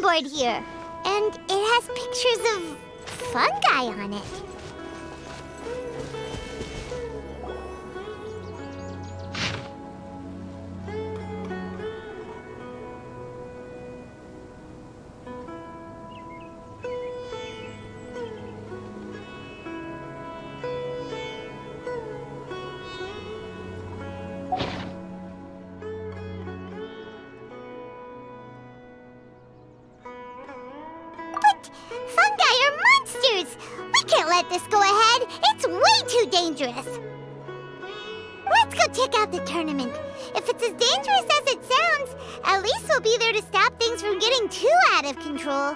board here. And it has pictures of fungi on it. Let this go ahead. It's way too dangerous. Let's go check out the tournament. If it's as dangerous as it sounds, at least we'll be there to stop things from getting too out of control.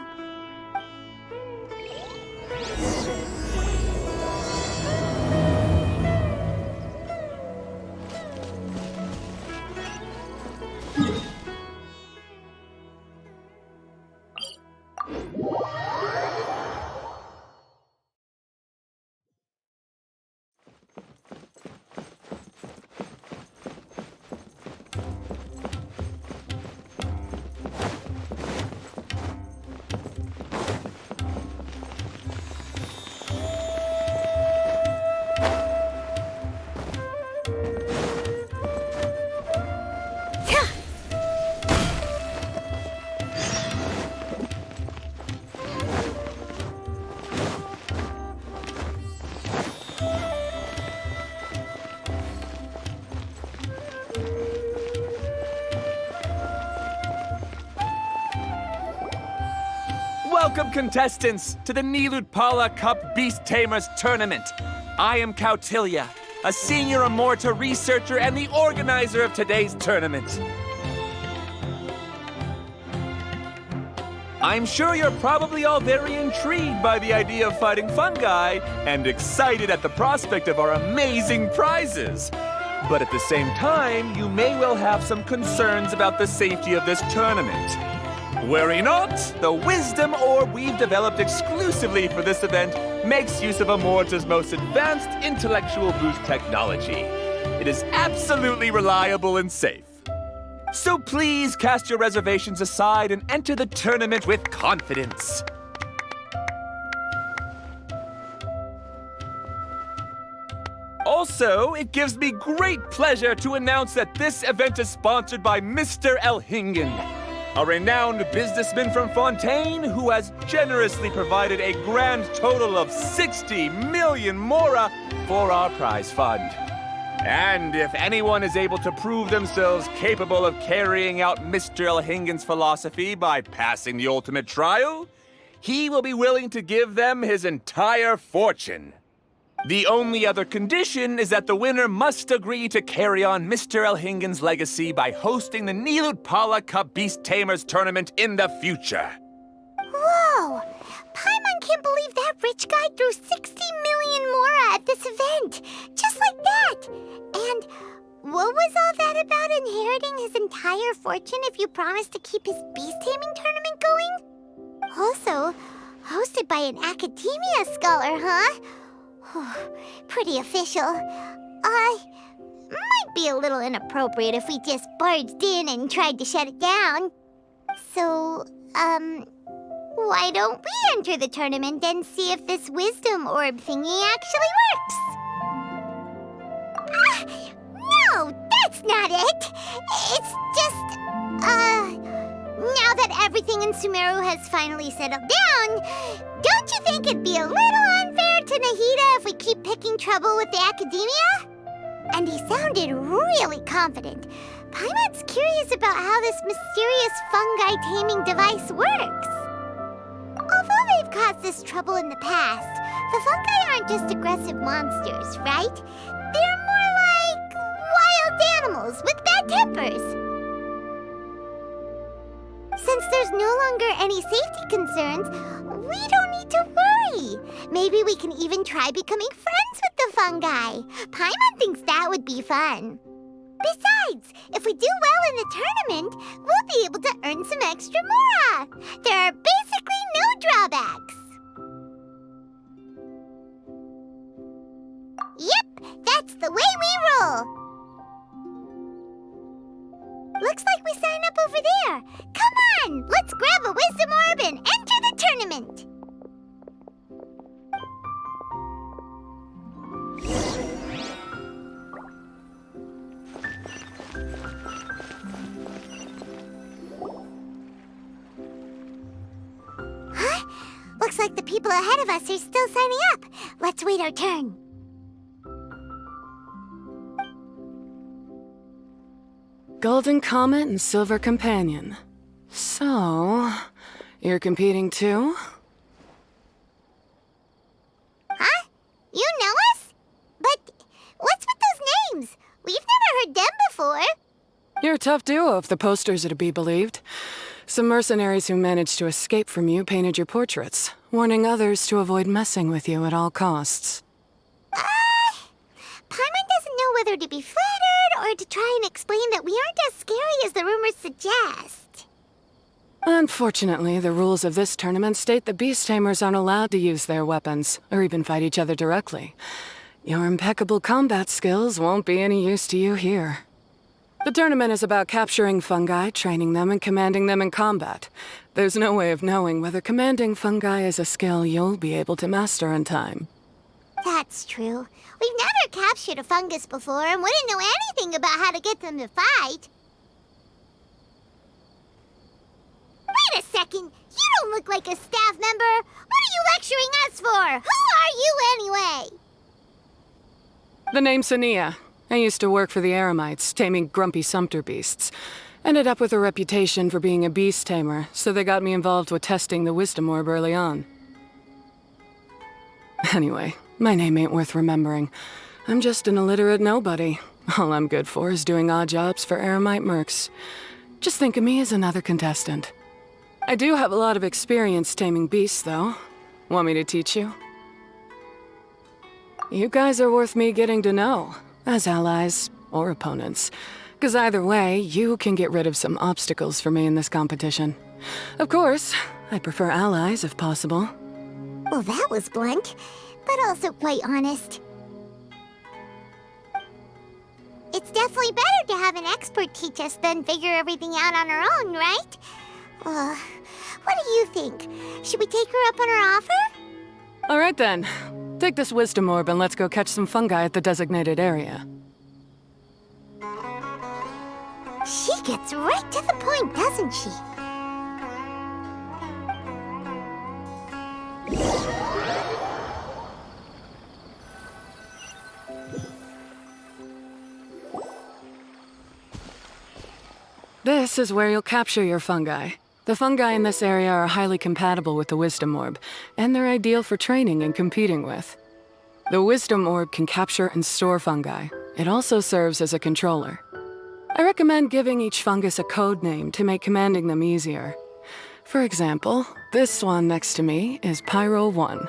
Welcome, contestants, to the Nilutpala Cup Beast Tamers Tournament. I am Kautilya, a senior Amorta researcher and the organizer of today's tournament. I'm sure you're probably all very intrigued by the idea of fighting fungi and excited at the prospect of our amazing prizes. But at the same time, you may well have some concerns about the safety of this tournament. Worry not, the wisdom orb we've developed exclusively for this event makes use of Amorta's most advanced intellectual boost technology. It is absolutely reliable and safe. So please cast your reservations aside and enter the tournament with confidence. Also, it gives me great pleasure to announce that this event is sponsored by Mr. Elhingen, a renowned businessman from Fontaine who has generously provided a grand total of 60 million mora for our prize fund. And if anyone is able to prove themselves capable of carrying out Mr. Elhingen's philosophy by passing the ultimate trial, he will be willing to give them his entire fortune. The only other condition is that the winner must agree to carry on Mr. Elhingen's legacy by hosting the Nilutpala Cup Beast Tamers Tournament in the future. Whoa! Paimon can't believe that rich guy threw 60 million mora at this event. Just like that. And what was all that about inheriting his entire fortune if you promised to keep his beast taming tournament going? Also, hosted by an academia scholar, huh? Pretty official. Might be a little inappropriate if we just barged in and tried to shut it down. So, why don't we enter the tournament and see if this wisdom orb thingy actually works? No, that's not it. It's just, now that everything in Sumeru has finally settled down, don't you think it'd be a little unfair to Nahida if we keep picking trouble with the academia? And he sounded really confident. Paimon's curious about how this mysterious fungi taming device works. Although they've caused us trouble in the past, the fungi aren't just aggressive monsters, right? They're more like wild animals with bad tempers. Since there's no longer any safety concerns, we don't need to worry. Maybe we can even try becoming friends with the fungi. Paimon thinks that would be fun. Besides, if we do well in the tournament, we'll be able to earn some extra mora. There are basically no drawbacks. Yep, that's the way we roll. Looks like we sign up over there. Come on, let's grab a wisdom orb orb and enter the tournament. Huh? Looks like the people ahead of us are still signing up. Let's wait our turn. Golden Comet and Silver Companion. So, you're competing too? Huh? You know us? But what's with those names? We've never heard them before. You're a tough duo if the posters are to be believed. Some mercenaries who managed to escape from you painted your portraits, warning others to avoid messing with you at all costs. Paimon doesn't know whether to be flattered or to try and explain that we aren't as scary as the rumors suggest. Unfortunately, the rules of this tournament state that beast tamers aren't allowed to use their weapons, or even fight each other directly. Your impeccable combat skills won't be any use to you here. The tournament is about capturing fungi, training them, and commanding them in combat. There's no way of knowing whether commanding fungi is a skill you'll be able to master in time. That's true. We've never captured a fungus before and wouldn't know anything about how to get them to fight. Wait a second! You don't look like a staff member! What are you lecturing us for? Who are you anyway? The name's Sania. I used to work for the Eremites, taming grumpy sumpter beasts. Ended up with a reputation for being a beast tamer, so they got me involved with testing the wisdom orb early on. Anyway, my name ain't worth remembering. I'm just an illiterate nobody. All I'm good for is doing odd jobs for Eremite mercs. Just think of me as another contestant. I do have a lot of experience taming beasts, though. Want me to teach you? You guys are worth me getting to know, as allies or opponents. 'Cause either way, you can get rid of some obstacles for me in this competition. Of course, I prefer allies if possible. Well, that was blunt, but also quite honest. It's definitely better to have an expert teach us than figure everything out on our own, right? What do you think? Should we take her up on her offer? All right then. Take this wisdom orb and let's go catch some fungi at the designated area. She gets right to the point, doesn't she? This is where you'll capture your fungi. The fungi in this area are highly compatible with the wisdom orb, and they're ideal for training and competing with. The wisdom orb can capture and store fungi. It also serves as a controller. I recommend giving each fungus a code name to make commanding them easier. For example, this one next to me is Pyro 1,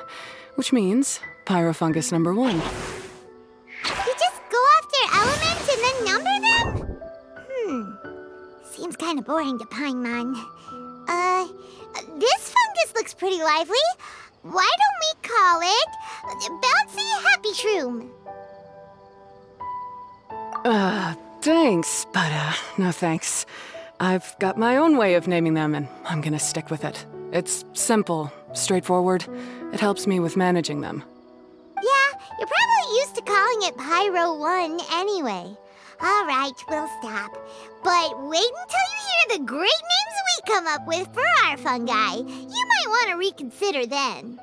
which means Pyrofungus number 1. You just go after elements and then number them? Seems kind of boring to Paimon. This fungus looks pretty lively. Why don't we call it Bouncy Happy Shroom? Thanks, but no thanks. I've got my own way of naming them, and I'm gonna stick with it. It's simple, straightforward. It helps me with managing them. Yeah, you're probably used to calling it Pyro 1 anyway. All right, we'll stop. But wait until you hear the great names we come up with for our fungi. You might want to reconsider then.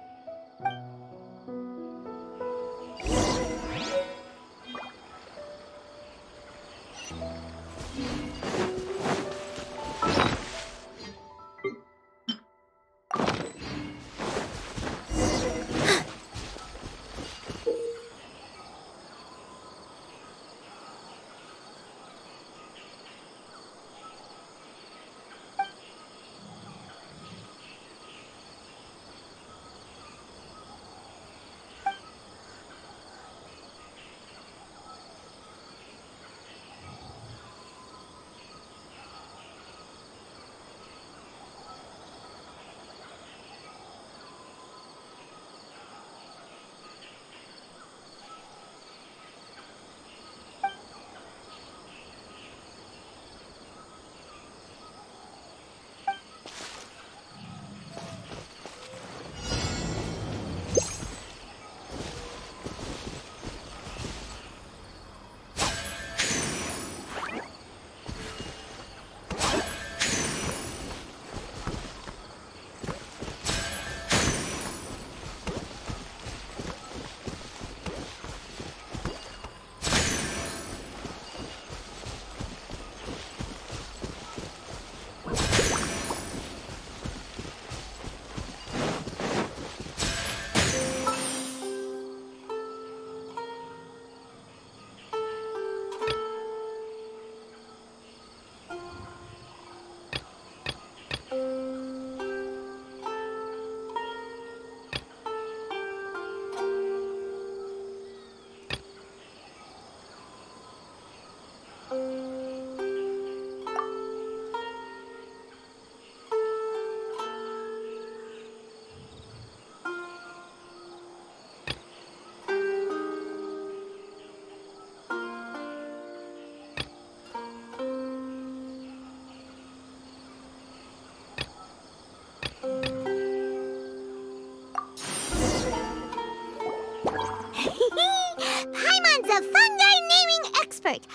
a fungi naming expert.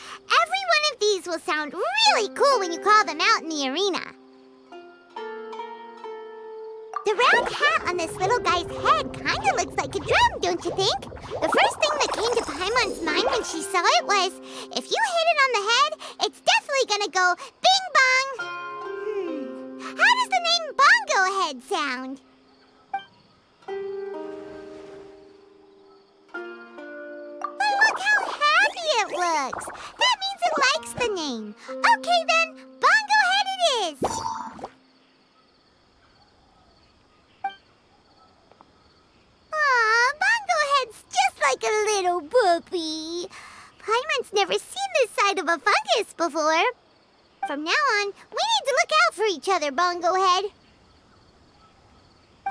Every one of these will sound really cool when you call them out in the arena. The round hat on this little guy's head kind of looks like a drum, don't you think? The first thing that came to Paimon's mind when she saw it was, if you hit it on the head, it's definitely gonna go bing bong. How does the name Bongo Head sound? But look how happy it looks. That means it likes the name. Okay then, Bongo Head it is. Aw, Bongo Head's just like a little puppy. Paimon's never seen this side of a fungus before. From now on, we need to look out for each other, Bongo Head.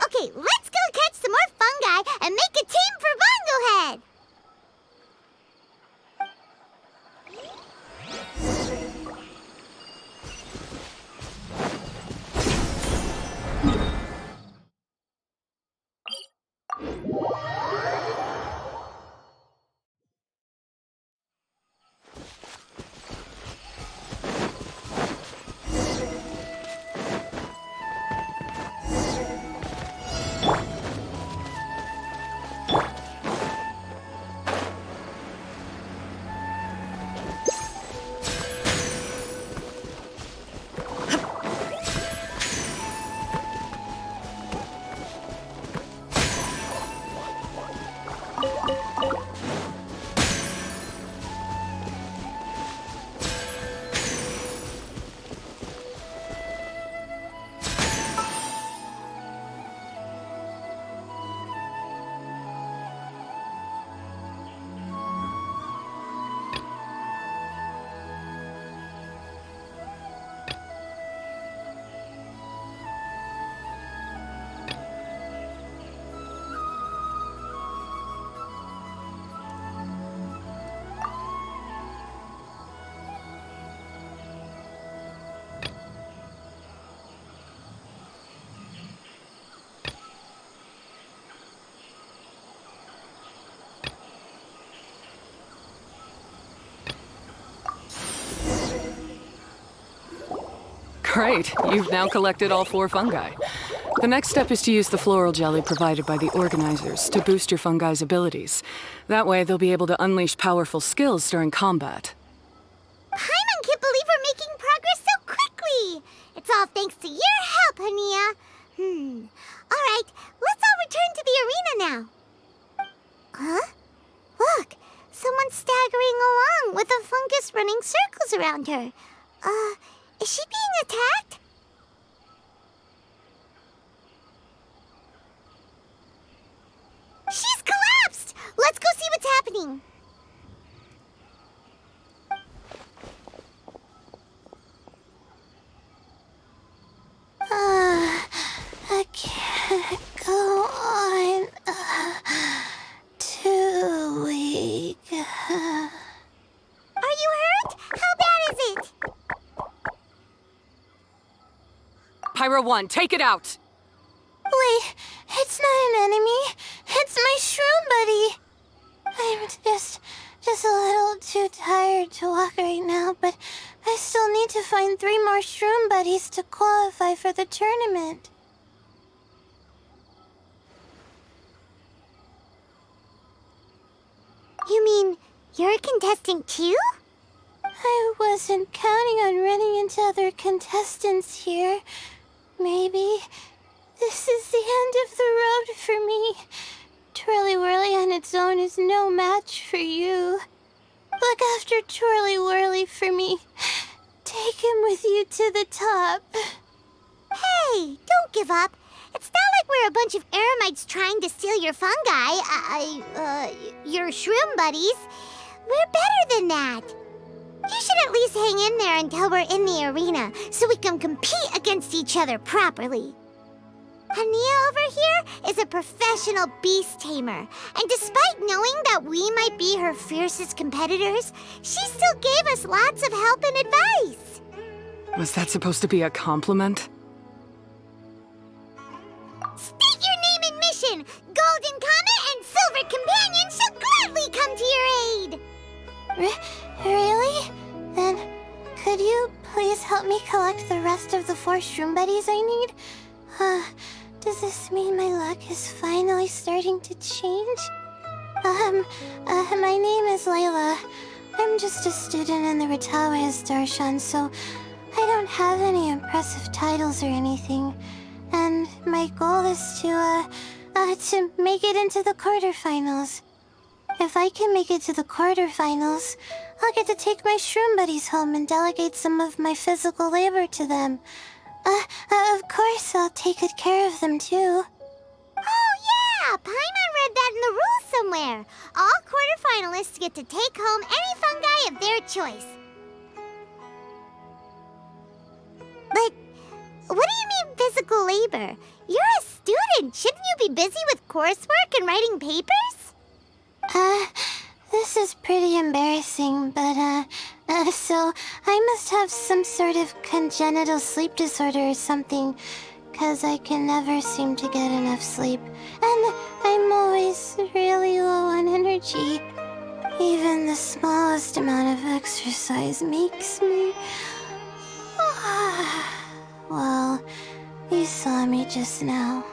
Okay, let's go catch some more fungi and make a team for Bongo Head. Great, you've now collected all 4 fungi. The next step is to use the floral jelly provided by the organizers to boost your fungi's abilities. That way, they'll be able to unleash powerful skills during combat. Paimon can't believe we're making progress so quickly. It's all thanks to your help, Hania. All right, let's all return to the arena now. Huh? Look, someone's staggering along with a fungus running circles around her. Is she being attacked? She's collapsed! Let's go see what's happening. I can't go on. Too weak. Are you hurt? How bad is it? Pyro 1, take it out! Wait, it's not an enemy. It's my shroom buddy. I'm just a little too tired to walk right now, but I still need to find 3 more shroom buddies to qualify for the tournament. You mean you're a contestant too? I wasn't counting on running into other contestants here. Maybe this is the end of the road for me. Twirly Whirly on its own is no match for you. Look after Twirly Whirly for me. Take him with you to the top. Hey, don't give up. It's not like we're a bunch of eremites trying to steal your fungi. Your shroom buddies. We're better than that. You should at least hang in there until we're in the arena, so we can compete against each other properly. Hania over here is a professional beast tamer, and despite knowing that we might be her fiercest competitors, she still gave us lots of help and advice. Was that supposed to be a compliment? State your name and mission! Golden Comet and Silver Companion shall gladly come to your aid! help me collect the rest of the 4 shroom buddies I need? Does this mean my luck is finally starting to change? My name is Layla. I'm just a student in the Ritawa's Darshan, so I don't have any impressive titles or anything. And my goal is to make it into the quarterfinals. If I can make it to the quarterfinals, I'll get to take my shroom buddies home and delegate some of my physical labor to them. Of course, I'll take good care of them, too. Oh, yeah! Paimon read that in the rules somewhere. All quarterfinalists get to take home any fungi of their choice. But what do you mean physical labor? You're a student. Shouldn't you be busy with coursework and writing papers? This is pretty embarrassing, but, so I must have some sort of congenital sleep disorder or something, 'cause I can never seem to get enough sleep, and I'm always really low on energy. Even the smallest amount of exercise makes me... Well, you saw me just now.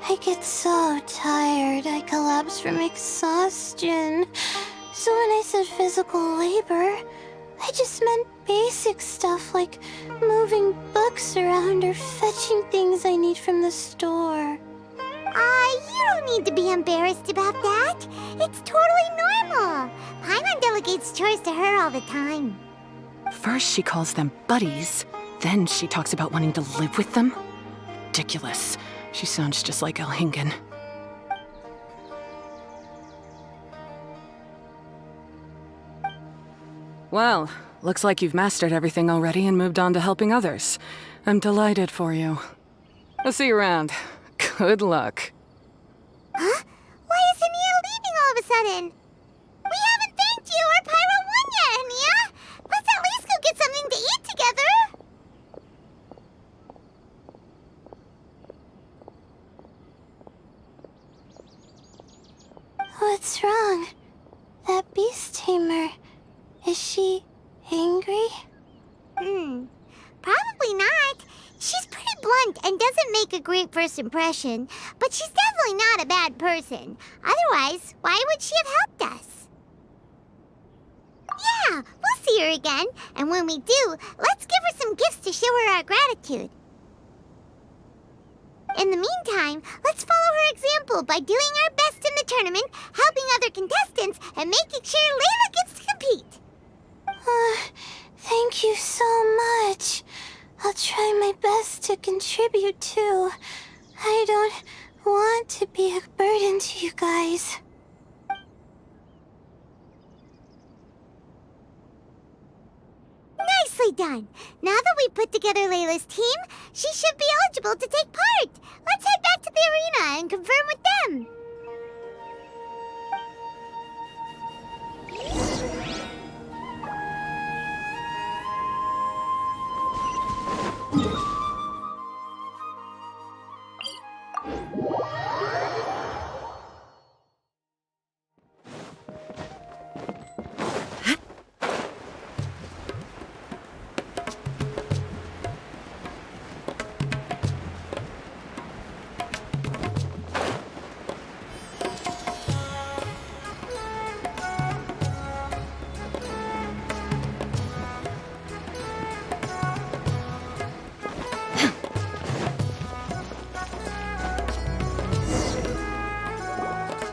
I get so tired, I collapse from exhaustion. So when I said physical labor, I just meant basic stuff like moving books around or fetching things I need from the store. You don't need to be embarrassed about that. It's totally normal. Paimon delegates chores to her all the time. First she calls them buddies, then she talks about wanting to live with them? Ridiculous. She sounds just like Elhingen. Well, looks like you've mastered everything already and moved on to helping others. I'm delighted for you. I'll see you around. Good luck. Huh? Why is Ania leaving all of a sudden? We haven't thanked you or Pyro won yet, Ania! Let's at least go get something to eat together! What's wrong? That beast tamer... Is she angry? Probably not. She's pretty blunt and doesn't make a great first impression, but she's definitely not a bad person. Otherwise, why would she have helped us? Yeah, we'll see her again, and when we do, let's give her some gifts to show her our gratitude. In the meantime, let's follow her example by doing our best in the tournament, helping other contestants, and making sure Layla gets to compete. Thank you so much. I'll try my best to contribute too. I don't want to be a burden to you guys. Nicely done. Now that we've put together Layla's team, she should be eligible to take part. Let's head back to the arena and confirm with them.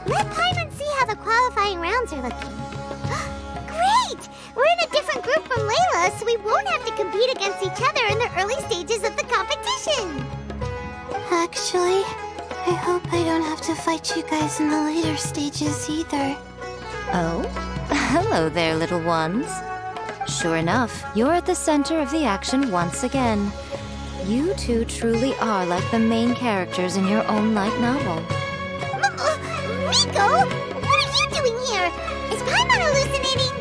Let Paimon see how the qualifying rounds are looking. Great! We're in a different group from Layla, so we won't have to compete against each other in the early stages of the competition. Actually, I hope I don't have to fight you guys in the later stages either. Oh? Hello there, little ones. Sure enough, you're at the center of the action once again. You two truly are like the main characters in your own light novel. Miko! What are you doing here? Is Paimon hallucinating?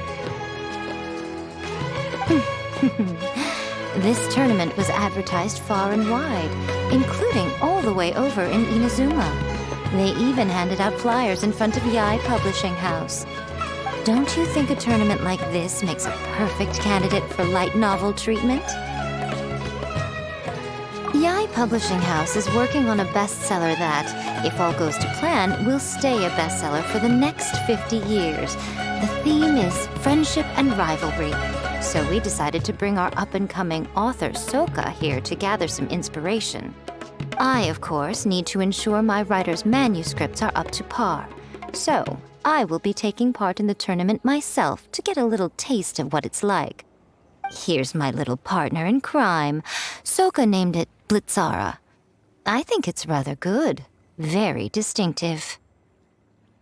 This tournament was advertised far and wide, including all the way over in Inazuma. They even handed out flyers in front of Yai Publishing House. Don't you think a tournament like this makes a perfect candidate for light novel treatment? Yai Publishing House is working on a bestseller that, if all goes to plan, will stay a bestseller for the next 50 years. The theme is friendship and rivalry. So we decided to bring our up-and-coming author Soka here to gather some inspiration. I, of course, need to ensure my writer's manuscripts are up to par. So I will be taking part in the tournament myself to get a little taste of what it's like. Here's my little partner in crime. Soka named it Blitzara. I think it's rather good. Very distinctive.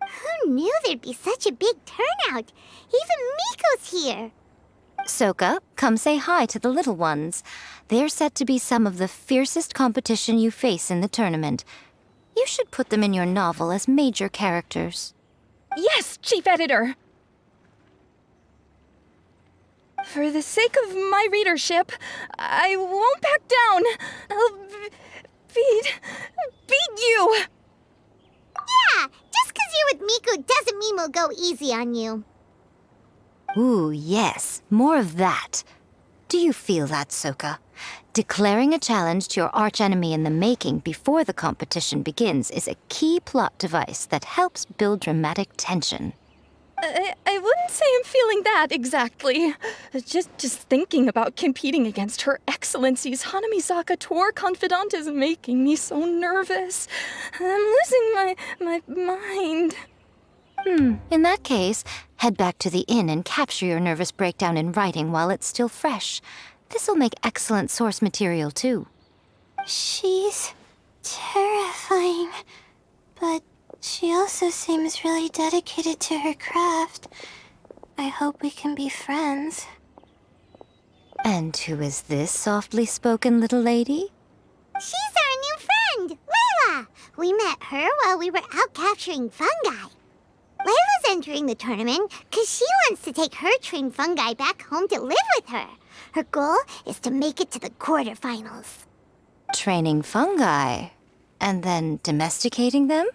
Who knew there'd be such a big turnout? Even Miko's here. Soka, come say hi to the little ones. They're set to be some of the fiercest competition you face in the tournament. You should put them in your novel as major characters. Yes, Chief Editor! For the sake of my readership, I won't back down. I'll beat you! Yeah, just 'cause you're with Miko doesn't mean we'll go easy on you. Ooh, yes, more of that. Do you feel that, Soka? Declaring a challenge to your archenemy in the making before the competition begins is a key plot device that helps build dramatic tension. I wouldn't say I'm feeling that exactly. Just thinking about competing against Her Excellency's Hanamizaka tour confidant is making me so nervous. I'm losing my mind. In that case, head back to the inn and capture your nervous breakdown in writing while it's still fresh. This'll make excellent source material, too. She's terrifying, but she also seems really dedicated to her craft. I hope we can be friends. And who is this softly spoken little lady? She's our new friend, Layla. We met her while we were out capturing fungi. Layla's entering the tournament because she wants to take her trained fungi back home to live with her. Her goal is to make it to the quarterfinals. Training fungi, and then domesticating them?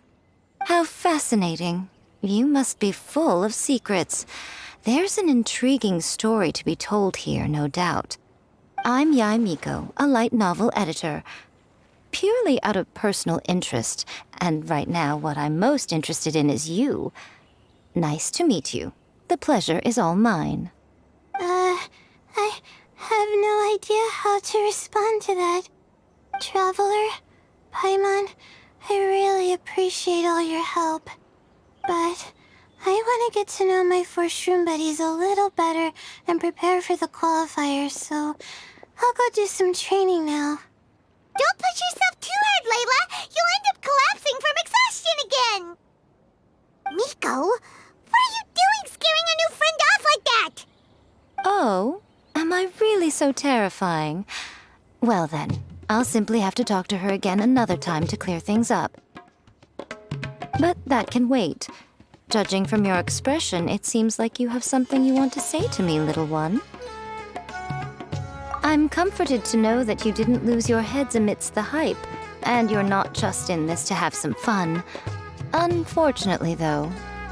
How fascinating. You must be full of secrets. There's an intriguing story to be told here, no doubt. I'm Yai Miko, a light novel editor. Purely out of personal interest, and right now what I'm most interested in is you. Nice to meet you. The pleasure is all mine. I have no idea how to respond to that. Traveler, Paimon, I really appreciate all your help. But I want to get to know my 4 shroom buddies a little better and prepare for the qualifiers, so I'll go do some training now. Don't push yourself too hard, Layla. You'll end up collapsing from exhaustion again. Miko, what are you doing scaring a new friend off like that? Oh, am I really so terrifying? Well then, I'll simply have to talk to her again another time to clear things up. But that can wait. Judging from your expression, it seems like you have something you want to say to me, little one. I'm comforted to know that you didn't lose your heads amidst the hype, and you're not just in this to have some fun. Unfortunately, though,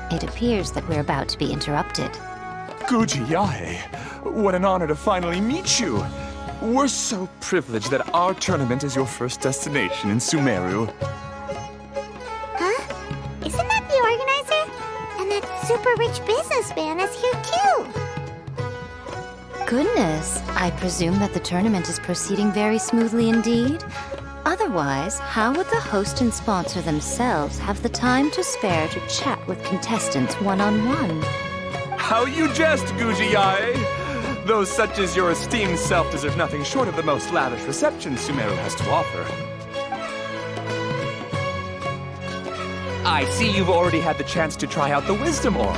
it appears that we're about to be interrupted. Guji Yae, what an honor to finally meet you. We're so privileged that our tournament is your first destination in Sumeru. Huh? Isn't that the organizer? And that super rich businessman is here too. Goodness, I presume that the tournament is proceeding very smoothly indeed. Otherwise, how would the host and sponsor themselves have the time to spare to chat with contestants one-on-one? How you jest, Guji Yae! Those such as your esteemed self deserve nothing short of the most lavish reception Sumeru has to offer. I see you've already had the chance to try out the Wisdom Orb.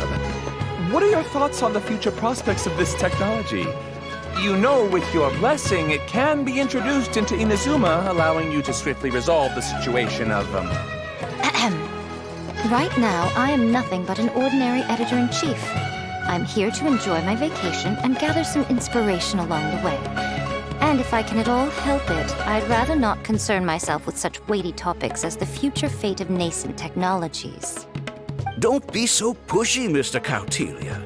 What are your thoughts on the future prospects of this technology? You know, with your blessing, it can be introduced into Inazuma, allowing you to swiftly resolve the situation of, Right now, I am nothing but an ordinary editor-in-chief. I'm here to enjoy my vacation and gather some inspiration along the way. And if I can at all help it, I'd rather not concern myself with such weighty topics as the future fate of nascent technologies. Don't be so pushy, Mr. Cautelia.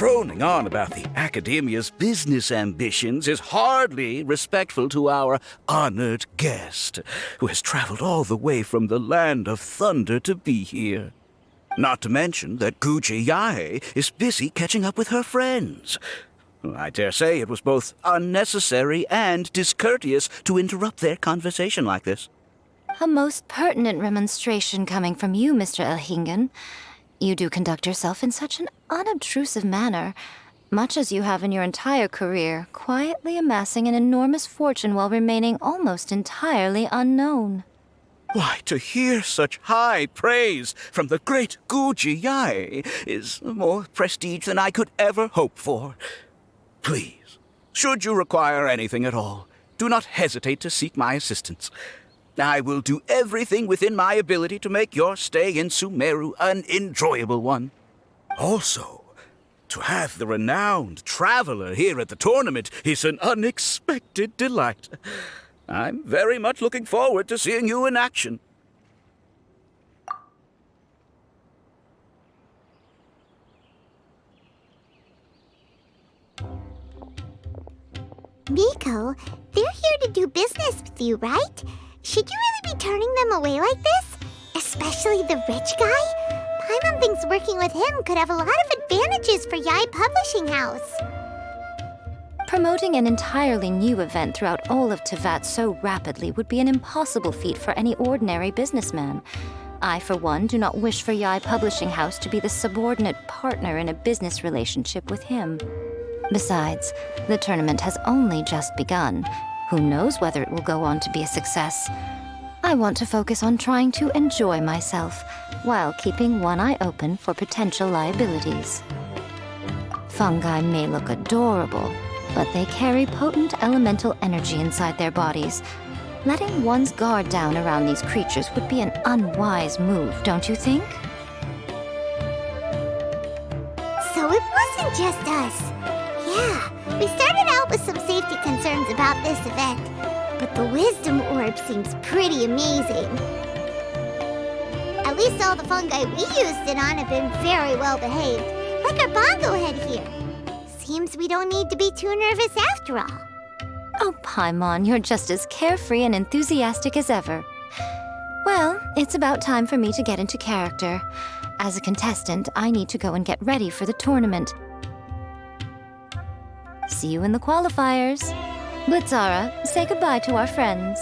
droning on about the Academia's business ambitions is hardly respectful to our honored guest, who has traveled all the way from the land of thunder to be here. Not to mention that Guji Yae is busy catching up with her friends. I dare say it was both unnecessary and discourteous to interrupt their conversation like this. A most pertinent remonstration coming from you, Mr. Elhingen. You do conduct yourself in such an unobtrusive manner, much as you have in your entire career, quietly amassing an enormous fortune while remaining almost entirely unknown. Why, to hear such high praise from the great Guji Yae is more prestige than I could ever hope for. Please, should you require anything at all, do not hesitate to seek my assistance. I will do everything within my ability to make your stay in Sumeru an enjoyable one. Also, to have the renowned traveler here at the tournament is an unexpected delight. I'm very much looking forward to seeing you in action. Miko, they're here to do business with you, right? Should you really be turning them away like this? Especially the rich guy? Paimon thinks working with him could have a lot of advantages for Yae Publishing House. Promoting an entirely new event throughout all of Teyvat so rapidly would be an impossible feat for any ordinary businessman. I, for one, do not wish for Yae Publishing House to be the subordinate partner in a business relationship with him. Besides, the tournament has only just begun. Who knows whether it will go on to be a success? I want to focus on trying to enjoy myself, while keeping one eye open for potential liabilities. Fungi may look adorable, but they carry potent elemental energy inside their bodies. Letting one's guard down around these creatures would be an unwise move, don't you think? So it wasn't just us. Yeah, we started out with some safety concerns about this event, but the Wisdom Orb seems pretty amazing. At least all the fungi we used it on have been very well behaved, like our bongo head here. Seems we don't need to be too nervous after all. Oh, Paimon, you're just as carefree and enthusiastic as ever. Well, it's about time for me to get into character. As a contestant, I need to go and get ready for the tournament. See you in the qualifiers. Blitzara, say goodbye to our friends.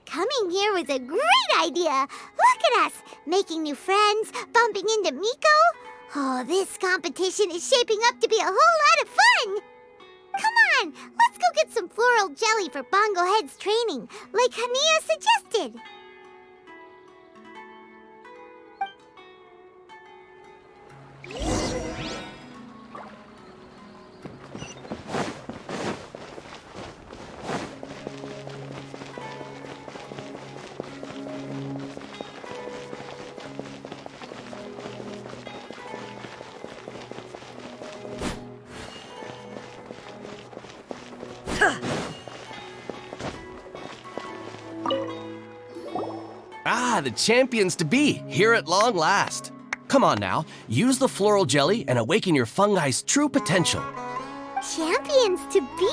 Coming here was a great idea. Look at us, making new friends, bumping into Miko. Oh, this competition is shaping up to be a whole lot of fun. Come on, let's go get some floral jelly for Bongo Head's training, like Hania suggested. Ah, the champions to be, here at long last. Come on now, use the floral jelly and awaken your fungi's true potential. Champions to be?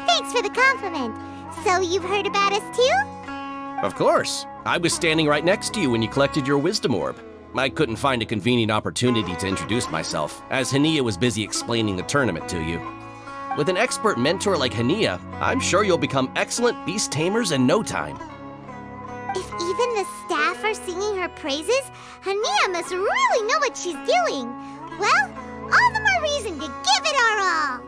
Thanks for the compliment. So you've heard about us too? Of course. I was standing right next to you when you collected your wisdom orb. I couldn't find a convenient opportunity to introduce myself, as Hania was busy explaining the tournament to you. With an expert mentor like Hania, I'm sure you'll become excellent beast tamers in no time. If even the staff are singing her praises, Hania must really know what she's doing. Well, all the more reason to give it our all.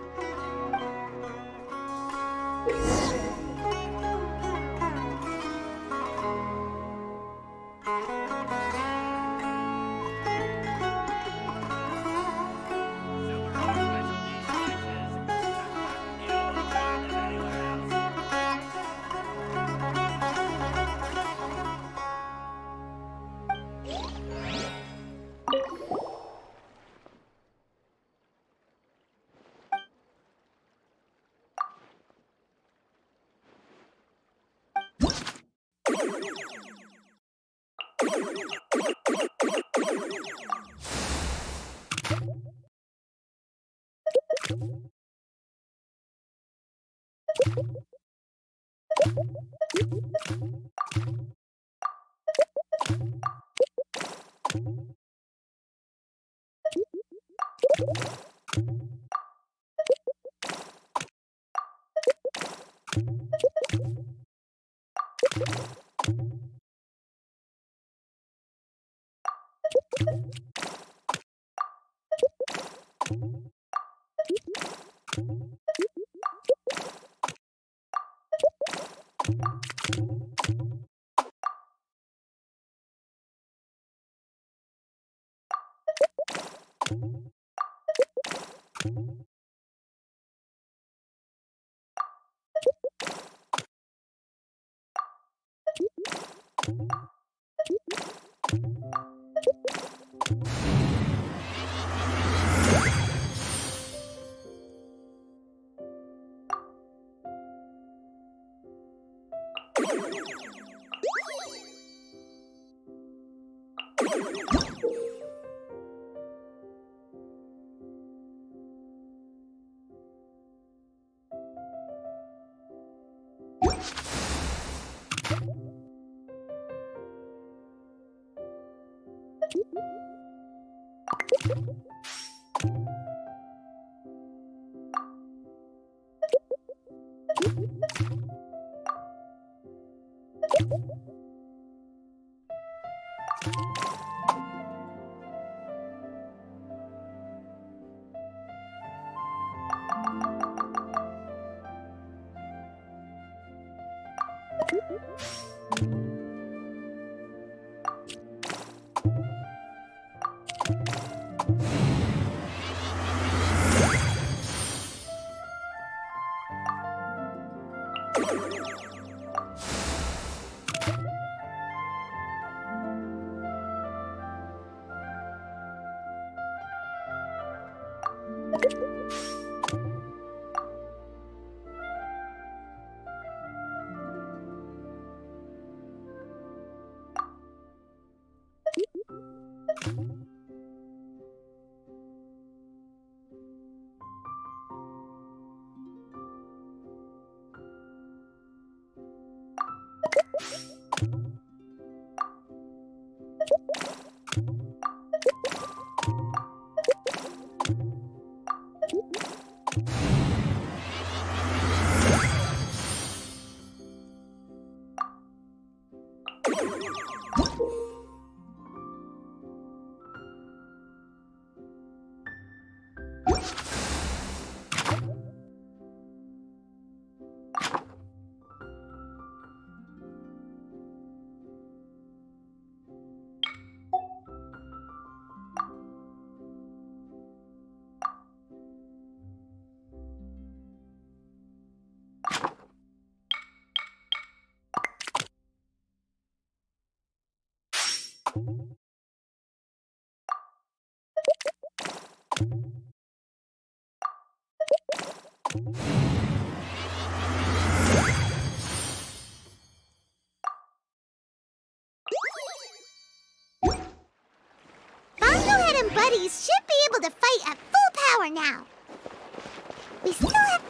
Bongohead and Buddies should be able to fight at full power now. We still have...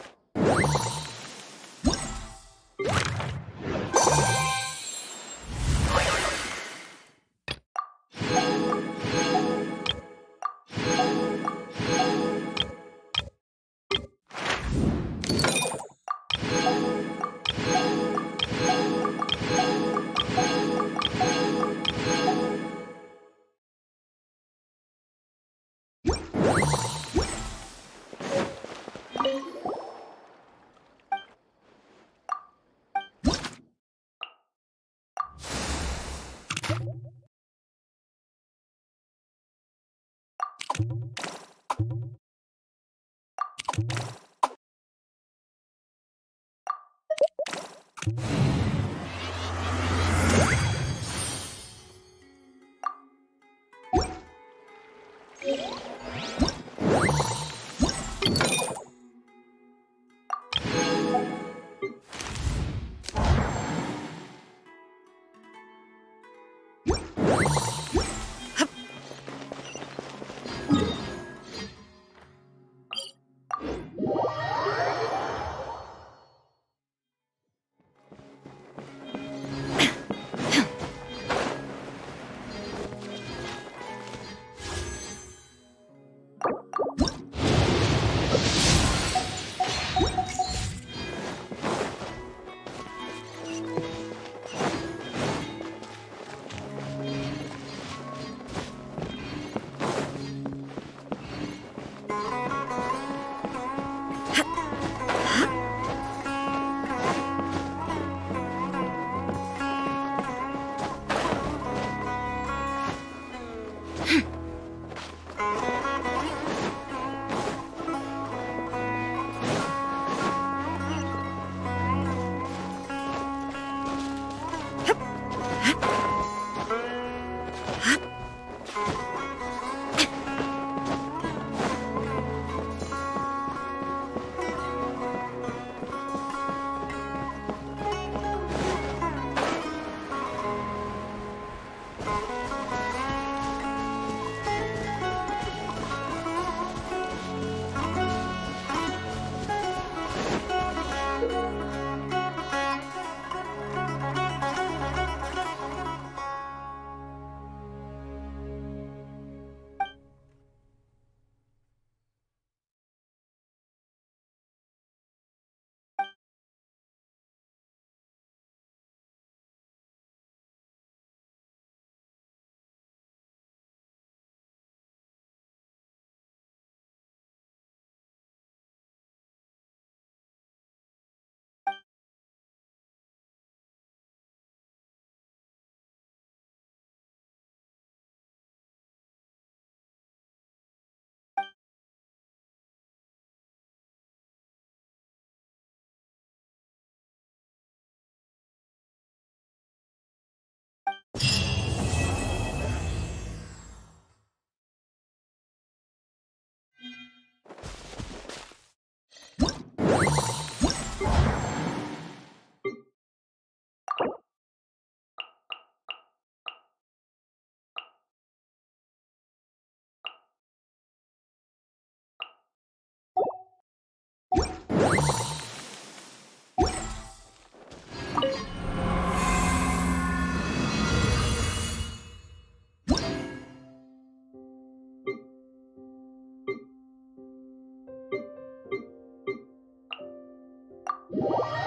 Wow!